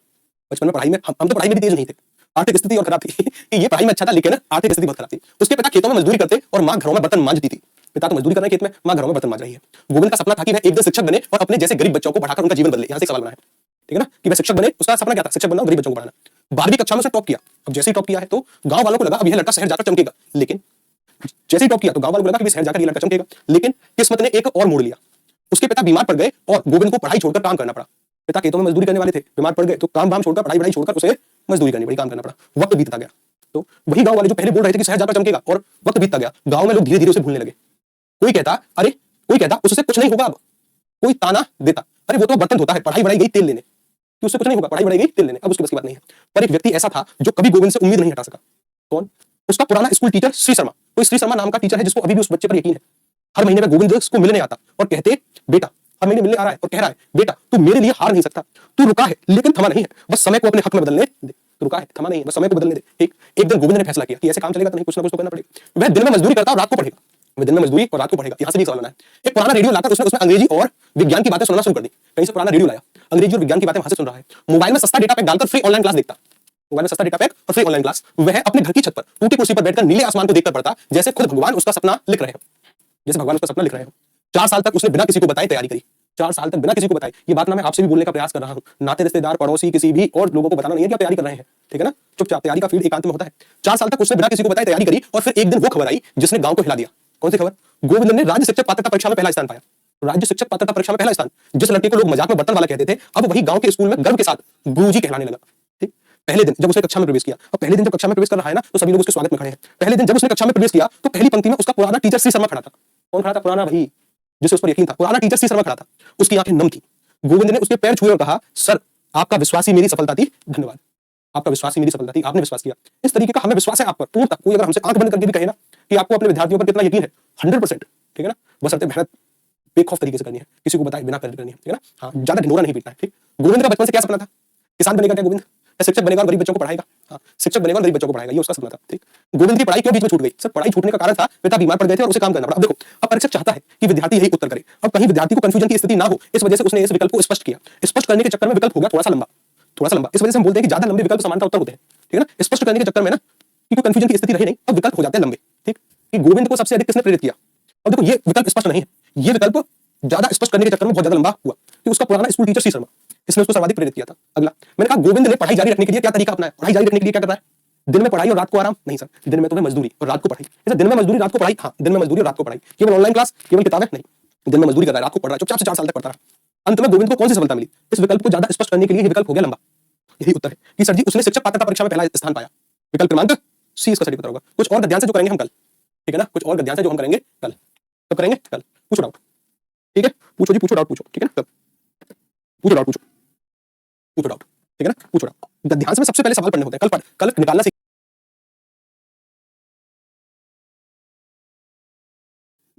बचपन में पढ़ाई में हम तो पढ़ाई में भी तेज नहीं थे, आर्थिक स्थिति और खराब थी कि ये पढ़ाई में अच्छा था लेकिन आर्थिक स्थिति बहुत खराब थी। उसके पिता खेतों में मजदूरी करते और मां घरों में बर्तन मांजती थी। पिता तो मजदूरी कर रहे हैं खेत में, मां घरों में बर्तन मांज रही है। गोविंद का सपना था कि वह एक दिन शिक्षक बने और अपने जैसे गरीब बच्चों को पढ़ाकर उनका जीवन बदले। यहां से सवाल बना है। ठीक है ना, कि वह शिक्षक बने, उसका सपना क्या था? शिक्षक बनना और गरीब बच्चों को पढ़ाना। 12वीं कक्षा में उसने टॉप किया। अब जैसे ही टॉप किया है तो गांव वालों को लगा अब यह लड़का शहर जाकर चमकेगा, लेकिन जैसे ही टॉप किया तो गांव वालों को लगा कि शहर जाकर ये लड़का चमकेगा, लेकिन किस्मत ने एक और मोड़ लिया। उसके पिता बीमार पड़ गए और गोविंद को पढ़ाई छोड़कर काम करना पड़ा। पिता खेतों में मजदूरी करने वाले थे, बीमार पड़ गए तो काम वाम छोड़कर, पढ़ाई छोड़कर उसे मजदूरी करनी पड़ी, काम करना पड़ा। वक्त बीतता गया तो वही गांव वाले जो पहले बोल रहे थे कि शहर जाकर चमकेगा, और वक्त बीतता गया, गांव में लोग धीरे धीरे उसे भूलने लगे। कोई कहता अरे, कोई कहता उससे कुछ नहीं होगा। अब कोई ताना देता अरे वो तो बर्तन धोता है, पढ़ाई बढ़ाई गई तेल लेने, कि उससे कुछ नहीं होगा, पढ़ाई बढ़ाई गई तेल लेने, अब उसकी बस की बात नहीं है। पर एक व्यक्ति ऐसा था जो कभी गोविंद से उम्मीद नहीं हटा सका। कौन? उसका पुराना स्कूल टीचर श्री शर्मा। कोई श्री शर्मा नाम का टीचर है जिसको अभी भी उस बच्चे पर यकीन है। हर महीने में गोविंद को मिलने आता और कहते बेटा, हर महीने मिलने आ रहा है और कह रहा है बेटा तू मेरे लिए हार नहीं सकता, तू रुका है लेकिन थमा नहीं है, बस समय को अपने हक में बदलने दे। तू रुका है, थमा नहीं है, बस समय को बदलने दे। एक दिन गोविंद ने फैसला किया कि ऐसे काम चलेगा तो नहीं, कुछ ना कुछ तो करना पड़ेगा। वह दिन में मजदूरी करता और रात को पढ़ेगा, वह दिन में मजदूरी और रात को पढ़ेगा। यहां से भी सवाल बना है। एक पुराना रेडियो लाकर उसमें अंग्रेजी और विज्ञान की बातें सुनना शुरू कर दी। कहीं से पुराना रेडियो लाया, अंग्रेजी और विज्ञान की बातें वहां से सुन रहा है। मोबाइल में सस्ता डेटा पैक डालकर फ्री ऑनलाइन क्लास देखता, मोबाइल में सस्ता डेटा पैक और फ्री ऑनलाइन क्लास। वह अपने घर की छत पर टूटी कुर्सी पर बैठकर नीले आसमान को देखकर पढ़ता जैसे खुद भगवान उसका सपना लिख रहे हो, जैसे भगवान उसका सपना लिख रहे हो। 4 साल तक उसने बिना किसी को बताए तैयारी करी, 4 साल तक बिना किसी को बताए। ये बात ना मैं आपसे भी बोलने का प्रयास कर रहा हूं, नाते रिश्तेदार पड़ोसी किसी भी और लोगों को बताना नहीं है कि आप तैयारी कर रहे हैं। ठीक है ना, चुपचाप, तैयारी का फील्ड एकांत में होता है। 4 साल तक उसने बिना किसी को बताए तैयारी करी और फिर एक दिन वो खबर आई जिसने गांव को हिला दिया। कौन सी खबर? गोविंद ने राज्य शिक्षक पात्रता परीक्षा में पहला स्थान पाया। राज्य शिक्षक पात्रता परीक्षा में पहला स्थान। जिस लड़के को लोग मजाक में बर्तन वाला कहते थे, अब वही गांव के स्कूल में गर्व के साथ गुरुजी कहलाने लगा। ठीक, पहले दिन जब उसने कक्षा में प्रवेश किया, और पहले दिन जब कक्षा में प्रवेश कर रहा है ना तो सभी लोग उसके स्वागत में खड़े हैं। पहले दिन जब उसने कक्षा में प्रवेश किया तो पहली पंक्ति में उसका पुराना टीचर श्री शर्मा खड़ा था। कौन खड़ा था? पुराना वही जिसे उस पर यकीन था, पुराना टीचर श्री शर्मा खड़ा था। उसकी आंखें नम थी। गोविंद ने उसके पैर छुए और कहा सर आपका विश्वास ही मेरी सफलता थी, धन्यवाद, आपका विश्वास ही मेरी सफलता थी, आपने विश्वास किया। इस तरीके का हमें विश्वास है आप पर पूर्णतः। कोई अगर हमसे आंख बंद करके भी कहे ना कि आपको अपने विद्यार्थियों पर कितना यकीन है, 100%। ठीक है ना, बशर्ते मेहनत बेखौफ तरीके से करनी है, किसी को बताए बिना करनी है। ठीक है ना, हाँ, ज्यादा ढिंढोरा नहीं पीटना है। ठीक, गोविंद का बचपन से क्या सपना था? किसान बनेगा क्या गोविंद? शिक्षक बनेगा और गरीब बच्चों को पढ़ाएगा। हाँ, शिक्षक बनेगा और गरीब बच्चों को पढ़ाएगा, ये उसका सपना था। ठीक, गोविंद की पढ़ाई क्यों बीच में छूट गई? सर पढ़ाई छूटने का कारण था पिता बीमार पड़ गए थे और उसे काम करना पड़ा। अब देखो, अब परीक्षक चाहता है कि विद्यार्थी यही उत्तर करे, अब कहीं विद्यार्थी को कंफ्यूजन की स्थिति ना हो, इस वजह से उसने इस विकल्प को स्पष्ट किया। स्पष्ट करने के चक्कर में विकल्प हो गया थोड़ा सा लंबा, थोड़ा सा लंबा। इस वजह से हम बोलते हैं कि ज्यादा लंबे विकल्प समानता उत्तर होते हैं। ठीक है ना, स्पष्ट करने के चक्कर में ना कि कोई कंफ्यूजन की स्थिति रहे नहीं, अब विकल्प हो जाते हैं लंबे। ठीक, कि गोविंद को सबसे अधिक किसने प्रेरित किया? अब देखो, ये विकल्प स्पष्ट नहीं है, ये विकल्प ज्यादा स्पष्ट करने के चक्कर में बहुत ज्यादा लंबा हुआ कि उसका पुराना स्कूल टीचर सी शर्मा, इसने उसको सर्वाधिक प्रेरित किया था। अगला, मैंने कहा गोविंद ने पढ़ाई जारी रखने के लिए क्या तरीका अपनाया? पढ़ाई जारी रखने के लिए क्या करता है? दिन में पढ़ाई और रात को आराम? नहीं सर, दिन में तुम्हें मजदूरी और रात को पढ़ाई। ऐसा दिन में मजदूरी रात को पढ़ाई? हाँ, दिन में मजदूरी और रात को पढ़ाई। केवल ऑनलाइन क्लास, केवल किताबें? नहीं, दिन में मजदूरी कर रहा है, रात को पढ़ रहा है, चुपचाप से 4 साल तक पढ़ता रहा। अंत में गोविंद को कौन सी सफलता मिली? इस विकल्प को ज्यादा स्पष्ट करने के लिए ये विकल्प हो गया लंबा। यही उत्तर है कि सर जी उसने शिक्षक पात्रता परीक्षा में पहला स्थान पाया। विकल्प क्रमांक सी इसका सही उत्तर होगा। कुछ और गद्यांश जो करेंगे हम कल, ठीक है ना, कुछ और गद्यांश जो हम करेंगे कल, कब करेंगे? कल। पूछो डाउट, ठीक है, पूछो जी, पूछो डाउट पूछो, ठीक है ना, कब पूछो डाउट, पूछो डाउट, ठीक है ना, पूछो डाउट। गद्यांश में सबसे पहले सवाल पढ़ने होते हैं, कल निकालना सीख।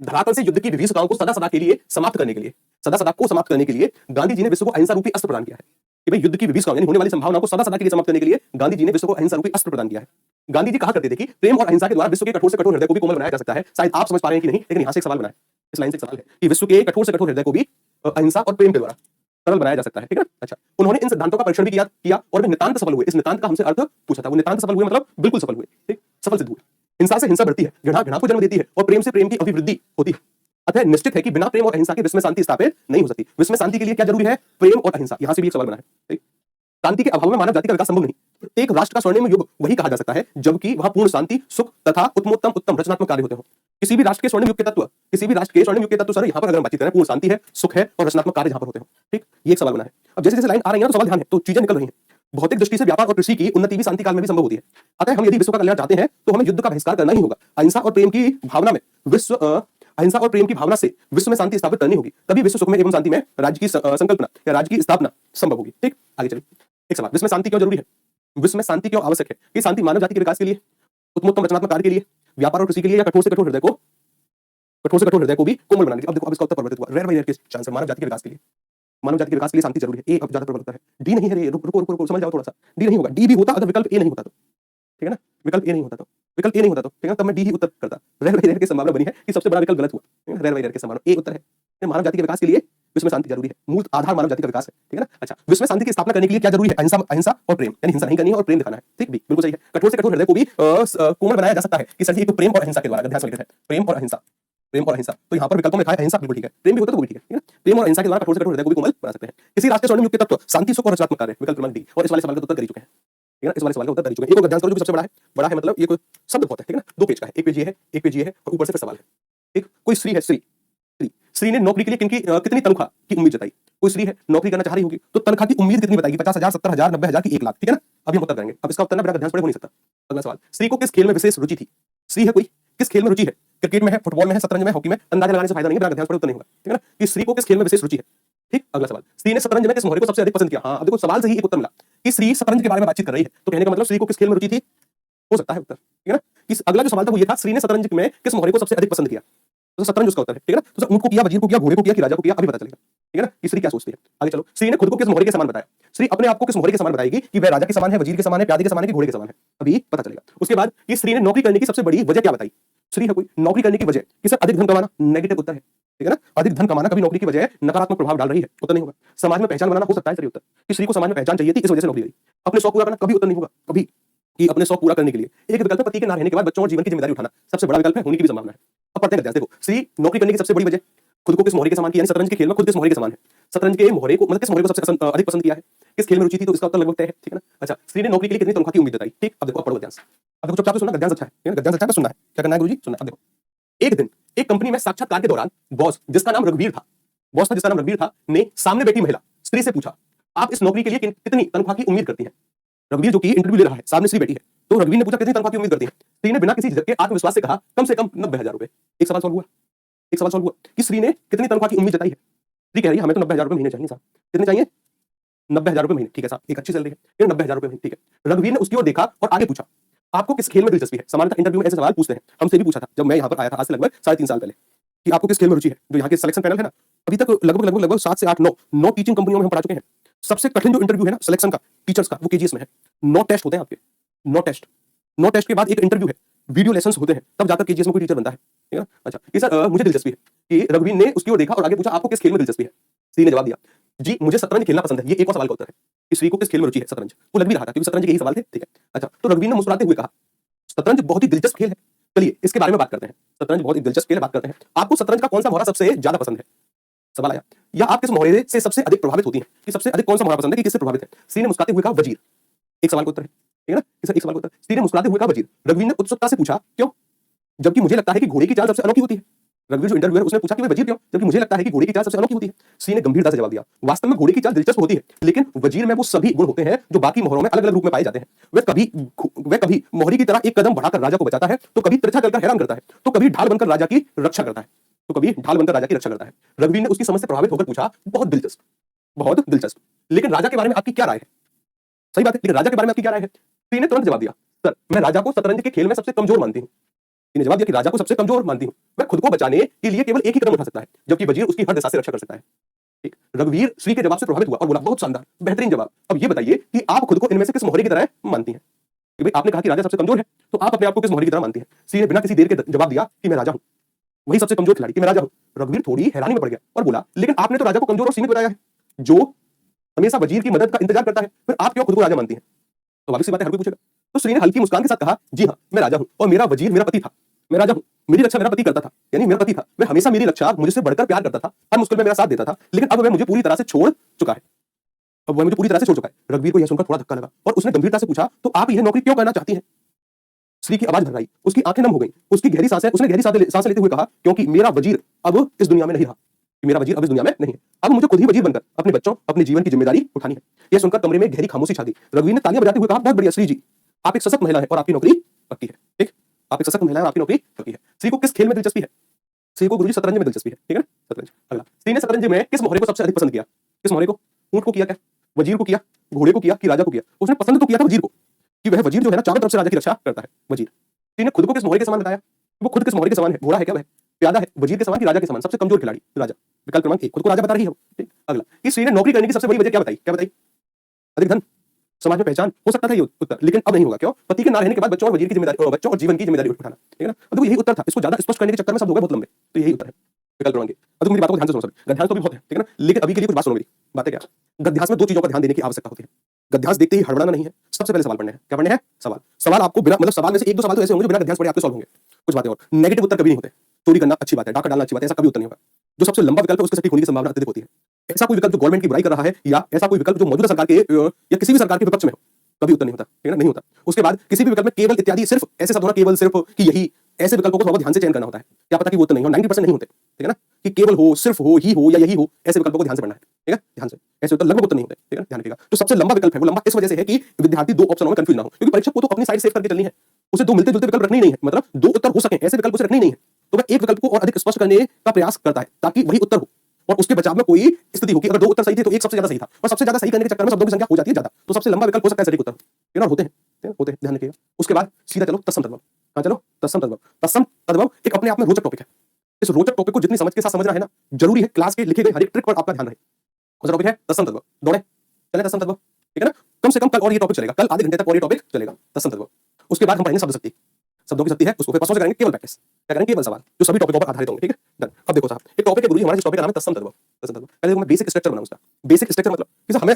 धरातल से युद्ध की विभीषिकाओं को सदा सदा के लिए समाप्त करने के लिए, सदा सदा को समाप्त करने के लिए गांधी जी ने विश्व को अहिंसा रूपी अस्त्र प्रदान किया है। कि भाई युद्ध की विभीषिकाओं यानी होने वाली संभावनाओं को सदा सदा के लिए समाप्त करने के लिए गांधी जी ने विश्व को अहिंसा रूपी अस्त्र प्रदान किया है। गांधी जी कहा करते थे कि प्रेम और अहिंसा के द्वारा विश्व के कठोर से कठोर हृदय को भी कोमल बनाया जा सकता है। शायद आप समझ पा रहे हैं कि नहीं, लेकिन यहां से एक सवाल बना है, इस लाइन से एक सवाल है कि विश्व के कठोर से कठोर हृदय को भी अहिंसा और प्रेम के द्वारा सरल बनाया जा सकता है। ठीक है ना, अच्छा, उन्होंने इन सिद्धांतों का परीक्षण भी किया और वे नितांत सफल हुए। इस नितांत का हमसे अर्थ पूछा था, वो नितांत सफल हुए मतलब बिल्कुल सफल हुए। ठीक, सफल सिद्ध हुए। हिंसा से हिंसा बढ़ती है, घृणा घृणा को जन्म देती है और प्रेम से प्रेम की अभिवृद्धि होती है। अतः निश्चित है कि बिना प्रेम और अहिंसा के विश्व में शांति स्थापित नहीं हो सकती। विश्व में शांति के लिए क्या जरूरी है? प्रेम और अहिंसा। यहां से भी एक सवाल बना है। ठीक? शांति के अभाव में मानव जाति का विकास संभव नहीं। प्रत्येक राष्ट्र का स्वर्णिम युग वही कहा जा सकता है जबकि वहां पूर्ण शांति, सुख तथा उत्तम रचनात्मक कार्य होते हो। किसी भी राष्ट्र के स्वर्णिम युग के तत्व, किसी भी राष्ट्र के स्वर्णिम युग के तत्व सर यहां पर अगर हम बातचीत करें, पूर्ण शांति है, सुख है और रचनात्मक कार्य जहां पर होते हो। ठीक, ये एक सवाल बना है। अब जैसे जैसे लाइन आ रही है तो सवाल ध्यान है, तो चीजें निकल रही हैं। भौतिक दृष्टि से व्यापार और कृषि की उन्नति भी शांति काल में भी संभव होती है। अतः हम यदि विश्व का कल्याण चाहते हैं तो हमें युद्ध का बहिष्कार करना ही होगा। अहिंसा और प्रेम की भावना में अहिंसा और प्रेम की भावना से विश्व में शांति स्थापित करनी होगी, तभी विश्व सुख में एवं शांति में राज्य की संकल्पना या राज्य की स्थापना संभव होगी। ठीक, आगे चलिए। एक सवाल, विश्व में शांति क्यों जरूरी है? विश्व में शांति क्यों आवश्यक है? ये शांति मानव जाति के विकास के लिए, उत्तम रचनात्मक कार्य के लिए, व्यापार और कृषि के लिए, या कठोर से कठोर हृदय को भी कोमल बनाने के लिए? अब देखो, अब इसका उत्तर परिवर्तित हुआ, रेयर बाय रेयर के चांस है। मानव जाति के विकास के लिए, मानव जाति के विकास के लिए शांति जरूरी है। ए अब ज्यादा परिवर्तित है, डी नहीं है रे, रुको समझ जाओ थोड़ा सा। डी नहीं होगा, डी भी होता अगर विकल्प ए नहीं होता तो। ठीक है ना, विकल्प ए नहीं होता तो, विकल्प ए नहीं होता तो, ठीक है, तब मैं डी ही उत्तर करता। रेयर बाय रेयर की संभावना बनी है कि सबसे बड़ा विकल्प गलत हुआ। रेयर बाय रेयर की संभावना ए उत्तर है। मानव जाति के विकास के लिए विश्व में शांति जरूरी है, मूल आधार मानव जाति का विकास है। ठीक है ना, अच्छा, विश्व में शांति की स्थापना करने के लिए क्या जरूरी है? अहिंसा और प्रेम, यानी हिंसा नहीं करनी है और प्रेम दिखाना है। ठीक, भी बिल्कुल सही है। कठोर से कठोर हृदय को भी कोमल बनाया जा सकता है कि सर जी एक तो प्रेम और अहिंसा के द्वारा, ध्यान से लिखा है प्रेम और अहिंसा, प्रेम और अहिंसा। तो यहाँ पर विकल्पों में लिखा है अहिंसा, बिल्कुल ठीक है। प्रेम भी होता तो भी ठीक है ना, प्रेम और अहिंसा के द्वारा कठोर से कठोर हृदय को भी कोमल बना सकते हैं। किसी राष्ट्र के स्वर्णिम युग के तत्व शांति, सुख और रचनात्मक कार्य, विकल्प क्रमांक डी। और इस वाले सवाल का उत्तर कर ही चुके हैं। ठीक है ना, इस वाले सवाल का उत्तर कर ही चुके हैं। एक और गद्यांश करो जो सबसे बड़ा है मतलब ये कोई शब्द बहुत है। ठीक है ना, 2 पेज का है, 1 पेज ये है, 1 पेज ये है और ऊपर से फिर सवाल है। ठीक, कोई स्त्री है, स्त्री ने नौकरी के लिए कितनी तनख्वाह की उम्मीद जताई? कोई स्त्री है, नौकरी करना चाह रही होगी तो तनख्वाह की उम्मीद कितनी बताएगी? 50,000, 70,000, 90,000 की 1 लाख। ठीक है ना, अभी हम उत्तर करेंगे। अब इसका उत्तर ना बिना गद्यांश पढ़े हो नहीं सकता। अगला सवाल, स्त्री को किस खेल में विशेष रुचि थी? स्त्री है कोई, किस खेल में रुचि है? क्रिकेट में है, फुटबॉल में है, शतरंज में, हॉकी में? अंदाजा लगाने से फायदा नहीं है, बिना गद्यांश पढ़े उत्तर नहीं होगा। ठीक है ना, कि स्त्री को किस खेल में विशेष रुचि है? ठीक, अगला सवाल, स्त्री ने शतरंज में किस मोहरे को सबसे अधिक पसंद किया? हाँ, अब देखो सवाल से ही एक उत्तर मिला कि स्त्री शतरंज के बारे में बातचीत कर रही है, तो कहने का मतलब स्त्री को किस खेल में रुचि थी हो सकता है उत्तर। ठीक है ना, कि अगला जो सवाल था वो ये था, स्त्री ने शतरंज में किस मोहरे को सबसे अधिक पसंद किया? तो शतरंज उसका उत्तर है। ठीक है ना, तो ऊंट को किया, वजीर को किया, घोड़े को किया कि राजा को किया, अभी पता चलेगा। ठीक है ना, कि स्त्री क्या सोचती है। आगे चलो, स्त्री ने खुद को किस मोहरे के समान बताया? स्त्री अपने आप को किस मोहरे के समान बताएगी कि वह राजा के समान है, वजीर के समान है, प्यादे के समान है कि घोड़े के समान है? अभी पता चलेगा। उसके बाद कि स्त्री ने नौकरी करने की सबसे बड़ी वजह क्या बताई? स्त्री है कोई, नौकरी करने की वजह कि सर अधिक धन कमाना, नेगेटिव उत्तर है। ठीक है ना, अधिक धन कमाना कभी नौकरी की वजह नकारात्मक प्रभाव डाल रही है, उत्तर नहीं होगा। समाज में पहचान बनाना हो सकता है, सही उत्तर। कि स्त्री को समाज में पहचान चाहिए थी, इस वजह से नौकरी करी। अपने शौक पूरा करना कभी उत्तर नहीं होगा, कभी कि अपने शौक पूरा करने के लिए। एक विकल्प पति के ना रहने के बाद बच्चों और जीवन की जिम्मेदारी उठाना सबसे बड़ा विकल्प है, होने की भी संभावना है। अब पढ़ते हैं गद्यांश। देखो, स्त्री नौकरी करने की सबसे बड़ी वजह खुद को किस मोहरे के समान किया, यानी शतरंज के खेल में खुद किस मोहरे के समान है? शतरंज के मोहरे को मतलब किस मोहरे को सबसे अधिक पसंद किया है? किस खेल में रुचि थी? तो इसका उत्तर लगभग तय है। ठीक है ना, अच्छा, स्त्री ने नौकरी के लिए कितनी तनख्वाह की उम्मीद जताई? ठीक, अब देखो पढ़ो गद्यांश। अब देखो चुपचाप से सुनना, गद्यांश अच्छा है, गद्यांश अच्छा है, सुनना है। क्या करना है गुरुजी? सुनना। अब देखो, एक दिन एक कंपनी में साक्षात्कार के दौरान बॉस जिसका नाम रघुवीर था ने सामने बैठी महिला स्त्री से पूछा, आप इस नौकरी के लिए कितनी तनख्वाह की उम्मीद करती हैं? रघुवीर जो कि इंटरव्यू ले रहा है, सामने स्त्री बैठी है, तो रघुवीर ने पूछा कितनी तनख्वाह की उम्मीद करती है? स्त्री ने बिना किसी झिझक के आत्मविश्वास से कहा कम से कम 90,000 रुपए। एक सवाल सॉल्व हुआ कि स्त्री ने कितनी तनख्वाह की उम्मीद जताई है? स्त्री कह रही है हमें तो 90,000 रुपए महीने चाहिए साहब। कितने चाहिए? 90,000 रुपए महीने। ठीक है साहब, एक अच्छी सैलरी है, 90,000 रुपए महीने। ठीक है, रघुवीर ने उसकी ओर देखा और आगे पूछा, आपको किस खेल में दिलचस्पी है? सामान्यतः इंटरव्यू में ऐसे सवाल पूछते हैं, हमसे भी पूछा था जब मैं यहाँ पर आया था आज से लगभग 3.5 साल पहले, कि आपको किस खेल में रुचि है। जो यहाँ के सिलेक्शन पैनल है ना, अभी तक लगभग 7 से 8 9 टीचिंग कंपनियों में हम पढ़ा चुके हैं। सबसे कठिन जो इंटरव्यू है ना सिलेक्शन का टीचर्स का वो केजीएस में है। 9 टेस्ट होते हैं आपके, 9 टेस्ट, 9 टेस्ट के बाद एक इंटरव्यू है, वीडियो लेसन्स होते हैं, तब जाकर केजीएस में कोई टीचर बनता है, ठीक है ना? अच्छा ये सर मुझे दिलचस्पी है कि रघुवीर ने उसकी ओर देखा और आगे पूछा आपको किस खेल में दिलचस्पी है? श्री ने जवाब दिया जी मुझे शतरंज खेलना पसंद है। ये एक और सवाल का उत्तर है कि श्री को किस खेल में रुचि है? शतरंज। वो लग भी रहा था क्योंकि शतरंज के यही सवाल थे, ठीक है। अच्छा तो रघुवीर ने मुस्कुराते हुए कहा शतरंज बहुत ही दिलचस्प खेल है, चलिए इसके बारे में बात करते हैं। शतरंज बहुत ही दिलचस्प खेल है, बात करते हैं। आपको शतरंज का कौन सा मोहरा सबसे ज्यादा पसंद है? सवाल आया। या आप किस मोहरे से सबसे अधिक प्रभावित होती हैं कि सबसे अधिक कौन सा मोहरा पसंद है कि किससे प्रभावित है? श्री ने मुस्कुराते हुए कहा वजीर। एक सवाल का उत्तर है, ठीक है ना? एक सवाल का उत्तर। श्री ने मुस्कुराते हुए कहा वजीर। रघुवीर ने उत्सुकता से पूछा क्यों? जबकि मुझे लगता है कि घोड़े की चाल सबसे अनोखी होती है। रघुवीर जो इंटरव्यूअर उसने पूछा कि वह वजीर क्यों? जबकि मुझे लगता है कि घोड़े की चाल सबसे अनोखी होती है। श्री ने गंभीरता से जवाब दिया वास्तव में घोड़े की चाल दिलचस्प होती है, लेकिन वजीर में वो सभी गुण होते हैं जो बाकी मोहरों में अलग अलग रूप में पाए जाते हैं। वह कभी मोहरी की तरह एक कदम बढ़ाकर राजा को बचाता है, तो कभी तिरछा चलकर हैरान करता है, तो कभी ढाल बनकर राजा की रक्षा करता है, तो कभी ढाल बनकर राजा की रक्षा करता है। रघुवीर ने उसकी समझ से प्रभावित होकर पूछा बहुत दिलचस्प, बहुत दिलचस्प, लेकिन राजा के बारे में आपकी क्या राय है? सही बात है, लेकिन राजा के बारे में आपकी क्या राय है? श्री ने तुरंत जवाब दिया सर मैं राजा को शतरंज के खेल में सबसे कमजोर मानती हूँ। ने जवाब दिया कि राजा को सबसे कमजोर मानती हूं, वह खुद को बचाने के लिए केवल एक ही कदम उठा सकता है, जबकि वजीर उसकी हर दिशा से रक्षा कर सकता है। ठीक। रघुवीर श्री के जवाब से प्रभावित हुआ और बोला बहुत शानदार, बेहतरीन जवाब। अब ये बताइए कि आप खुद को इनमें से किस मोहरे की तरह मानती हैं? कि भाई आपने कहा कि राजा सबसे कमजोर है, तो आप अपने आप को किस मोहरे की तरह मानती हैं? श्री ने बिना किसी देर के जवाब दिया कि मैं राजा हूं, वही सबसे कमजोर खिलाड़ी, कि मैं राजा हूं। रघुवीर थोड़ी हैरानी में पड़ गया और बोला लेकिन आपने तो राजा को कमजोर और सीमित बताया है, जो हमेशा वजीर की मदद का इंतजार करता है, फिर आप क्यों खुद को राजा मानती हैं? तो वापस सी बात है, हर कोई पूछेगा। तो श्री ने हल्की मुस्कान के साथ कहा जी हां मैं राजा हूं और मेरा वजीर मेरा पति था। मैं राजा हूं, मेरी रक्षा मेरा पति करता था, यानी मेरा पति था, वह हमेशा मेरी रक्षा मुझसे बढ़कर प्यार करता था, हर मुश्किल में मेरा साथ देता था, लेकिन अब वह मुझे पूरी तरह से छोड़ चुका है। अब वह मुझे पूरी तरह से छोड़ चुका है। रघुवीर को यह सुनकर थोड़ा धक्का लगा और उसने गंभीरता से पूछा तो आप यह नौकरी क्यों करना चाहती हैं? श्री की आवाज भर आई, उसकी आंखें नम हो गईं, उसकी गहरी सांसें, उसने गहरी सांसें लेते हुए कहा क्योंकि मेरा वजीर अब इस दुनिया में नहीं रहा, मेरा वजीर अब इस दुनिया में नहीं है, अब मुझे खुद ही वजीर बनकर अपने बच्चों अपने जीवन की जिम्मेदारी उठानी है। यह सुनकर कमरे में गहरी खामोशी छा गई। रघुवीर ने तालियां बजाते हुए कहा बहुत बढ़िया श्री जी, आप एक सशक्त महिला है और आपकी नौकरी पक्की है। ठीक, आप एक सशक्त महिला है और आपकी नौकरी पक्की है। श्री को किस खेल में दिलचस्पी है? श्री को गुरुजी शतरंज में दिलचस्पी है, ठीक है ना? शतरंज। अगला, श्री ने शतरंज में किस मोहरे को सबसे अधिक पसंद किया? किस मोहरे को? ऊंट को किया क्या? वजीर को किया? घोड़े को किया कि राजा को किया? उसने पसंद तो किया था वजीर को, कि वह वजीर जो है ना चारों तरफ से राजा की रक्षा करता है, वजीर। श्री ने खुद को किस मोहरे के समान बताया? वो खुद किस मोहरे के समान है? घोड़ा है क्या वह? प्यादा है? वजीर के समान कि राजा के समान? सबसे कमजोर खिलाड़ी राजा। विकल्प क्रमांक 1 खुद को राजा बता रही है वो। ठीक। अगला, कि श्री ने नौकरी करने की सबसे बड़ी वजह क्या बताई? क्या बताई? अधिक धन, समाज में पहचान, हो सकता था ये उत्तर, लेकिन अब नहीं होगा। क्यों? पति के ना रहने के बाद बच्चों और वजीर की जिम्मेदारी, बच्चों और जीवन की जिम्मेदारी उठाना, ठीक है ना? देखो यही उत्तर था। इसको ज्यादा स्पष्ट करने के चक्कर में सब हो गए बहुत लंबे, तो यही उत्तर है। विकल्प क्रमांक 1। अब मेरी बातों को ध्यान से सुनो सभी। गद्यांश तो भी बहुत है, ठीक है ना? लेकिन अभी के लिए कुछ बात सुनो मेरी। बातें क्या? गद्यांश में 2 चीजों का ध्यान देने की आवश्यकता होती है। गद्यांश देखते ही हड़बड़ाना नहीं है। सबसे पहले सवाल पढ़ने हैं। क्या पढ़ने हैं? सवाल। सवाल आपको बिना मतलब सवाल में से 1-2 सवाल तो ऐसे होंगे जो बिना गद्यांश पढ़े आपके सॉल्व होंगे। कुछ बातें और नेगेटिव उत्तर कभी नहीं होते। चोरी करना अच्छी बात है, डाका डालना अच्छी बात है, ऐसा कभी उत्तर नहीं होगा। जो सबसे लंबा विकल्प है उसके सटीक होने की संभावना अत्यधिक होती है। ऐसा कोई विकल्प जो गवर्नमेंट की बुराई कर रहा है या ऐसा कोई विकल्प जो मौजूदा सरकार के या किसी भी सरकार के विपक्ष में हो, कभी उत्तर नहीं होता, ठीक है ना? नहीं होता। उसके बाद किसी भी विकल्प में केवल इत्यादि सिर्फ ऐसे शब्द होना, केवल सिर्फ कि यही, ऐसे विकल्पों को थोड़ा ध्यान से चयन करना होता है। क्या पता कि वो उत्तर नहीं हो, 90% नहीं होते, ठीक है ना? कि केवल हो, सिर्फ हो, ही हो या यही हो, ऐसे विकल्पों को ध्यान से पढ़ना है, ठीक है? ध्यान से। ऐसे उत्तर लगभग उत्तर नहीं होते, ठीक है? ध्यान रखिएगा। तो सबसे लंबा विकल्प है, वो लंबा इस वजह से है कि विद्यार्थी 2 ऑप्शनों में कंफ्यूज ना हो, क्योंकि परीक्षक को तो अपनी साइड सेव करके चलनी है, उसे 2 मिलते जुलते विकल्प रखने ही नहीं है, मतलब 2 उत्तर हो सके ऐसे विकल्प उसे रखने ही नहीं है। तो वह एक विकल्प को और अधिक स्पष्ट करने का प्रयास करता है ताकि वही उत्तर हो और उसके बचाव में कोई स्थिति हो कि अगर 2 उत्तर सही थे तो एक सबसे ज्यादा सही था, और सबसे ज्यादा सही करने के चक्कर में शब्दों की संख्या हो जाती है ज्यादा, तो सबसे लंबा विकल्प हो सकता है सटीक उत्तर, ठीक है? होते हैं, होते हैं, ध्यान रखिएगा। उसके बाद सीधा चलो तत्सम तद्भव। हाँ चलो तत्सम तद्भव। तत्सम तद्भव एक अपने आप में रोचक टॉपिक है। इस रोचक टॉपिक को जितनी समझ के साथ समझना है ना, जरूरी है क्लास के लिखे गए हर एक ट्रिक पर आपका ध्यान रहे। कौन सा टॉपिक है? तत्सम तद्भव। दौड़े चले तत्सम तद्भव, ठीक है ना? कम से कम कल और ये टॉपिक चलेगा, कल आधे घंटे तक और ये टॉपिक चलेगा, तत्सम तद्भव। उसके बाद हम पढ़ेंगे शब्द शक्ति। शब्दों की शक्ति है, उसको फिर पसों से करेंगे केवल प्रैक्टिस। क्या करेंगे? केवल सवाल जो सभी टॉपिकों पर आधारित होंगे, ठीक है? डन। अब देखो साहब, एक टॉपिक है गुरुजी हमारा, जिस टॉपिक का नाम है तत्सम तद्भव। तत्सम तद्भव। पहले देखो मैं बेसिक स्ट्रक्चर बनाऊं उसका। बेसिक स्ट्रक्चर मतलब कि हमें